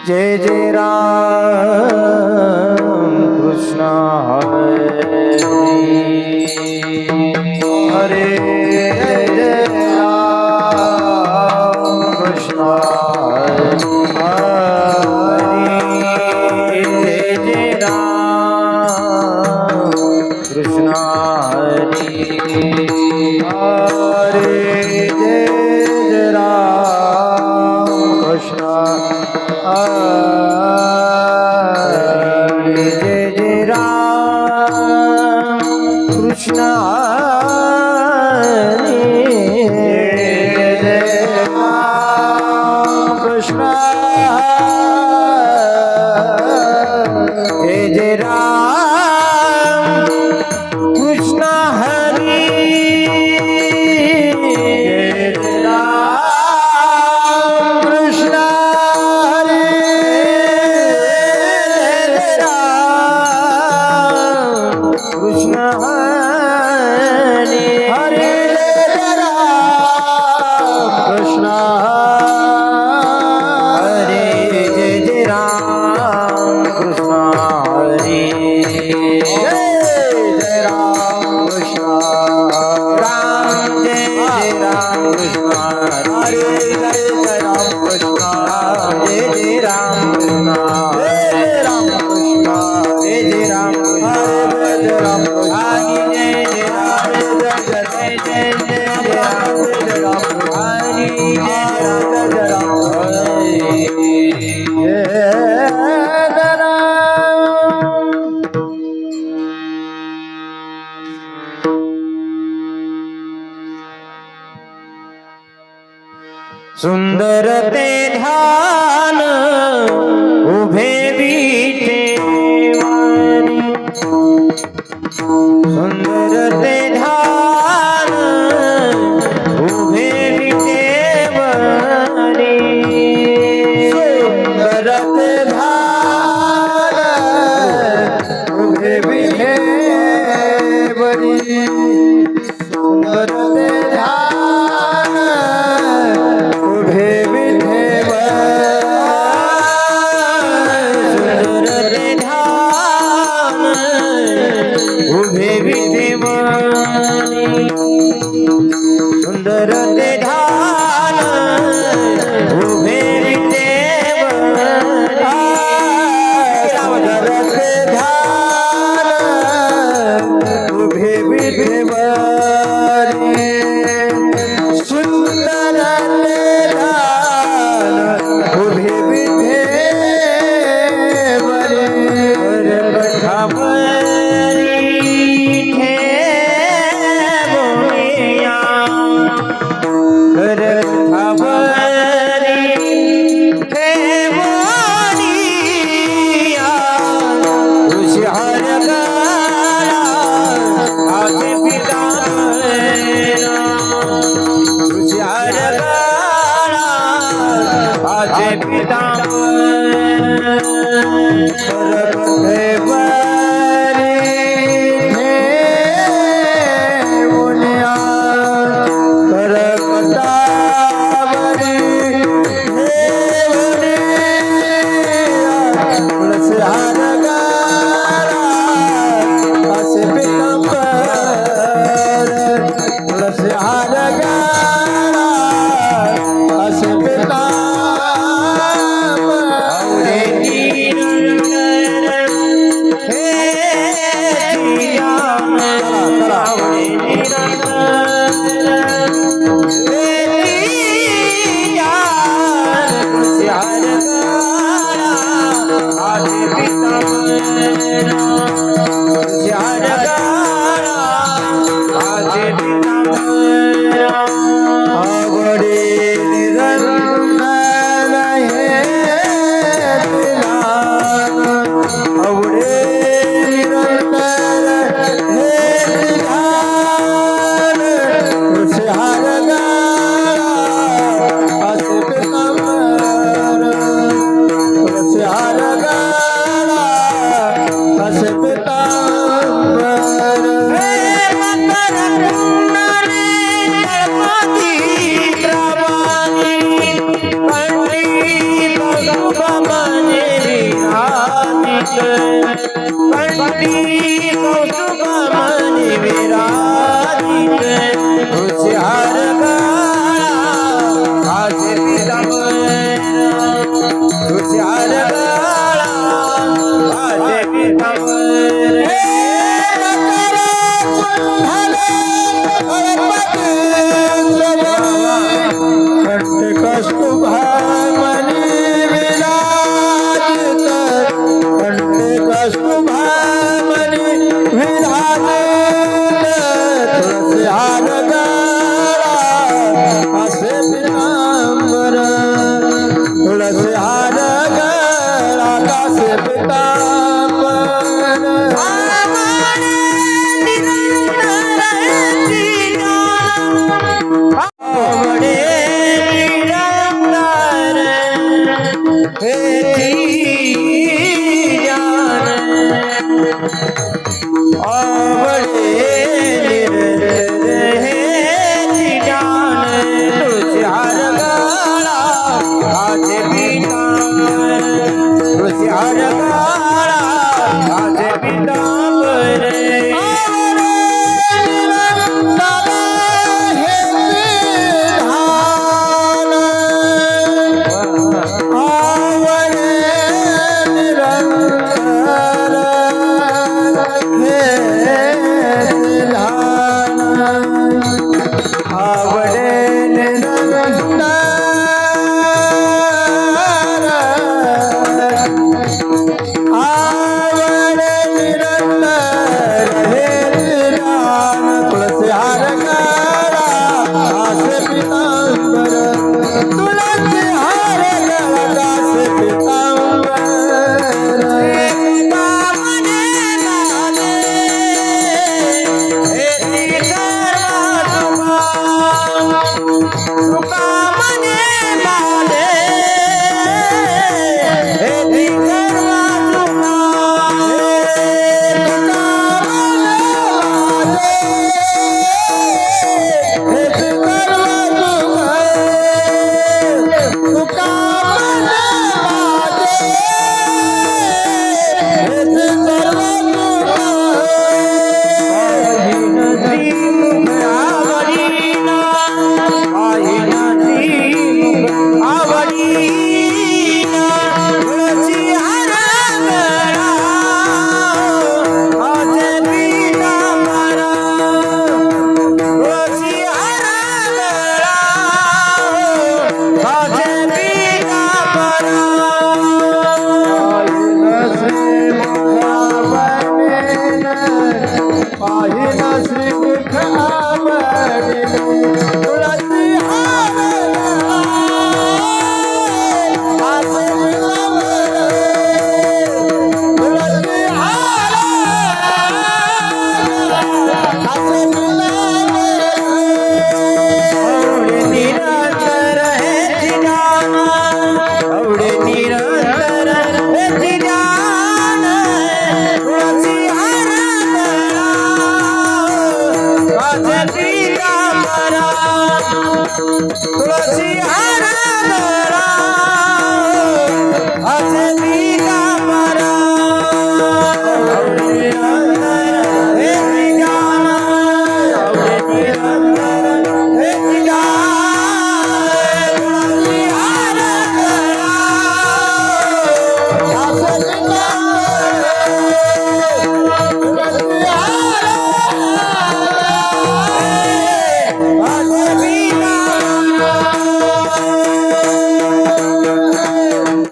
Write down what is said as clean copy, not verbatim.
जय जय राम कृष्ण हरे जय जय राम कृष्ण हरे जय जय राम कृष्ण हरे हरे जय जय राम कृष्ण हरे जय जय राम कृष्ण हरे जय राम कृष्ण जय जय राम कृष्ण हरे जय जय राम कृष्ण कृष्ण हरे हरे राम कृष्ण हरे जय जय राम कृष्ण हरे जय जय राम कृष्ण राम जय जय राम कृष्ण हरे जय जय राम कृष्ण जय जय राम कृष्ण जय राम कृष्ण जय जय राम हरे राम हरि जय जय राम जय जय राम जय राम हरि जय राम हरि जय राम। सुंदर ते ध्यान उभे विठेवारी सुंदर ते ध्यान उभे विठेवारी सुंदर ते ध्यान उभे विठेवारी सुंदर ते ध्यान उभे विठेवारी सुंदर ते ध्यान उभे विठेवारी सुंदर ते ध्यान उभे विठेवारी सुंदर ते ध्यान उभे पितांबर हे मकर कुंडली गणपती प्रवाणी पंडित कौस्तुभमणी विराजित पंडित कौस्तुभमणी विराजित होशियार गळा कासे पितांबर होशियार गळा कासे पितांबर हे मकर कुंडली गणपती प्रवाणी कौस्तुभमणी विराजित कौस्तुभमणी विराजित तुळसीहार गळा कासे पितांबर तुळसीहार गळा कासे पितांबर आवडे निरंतर हेती ज्ञान आवडे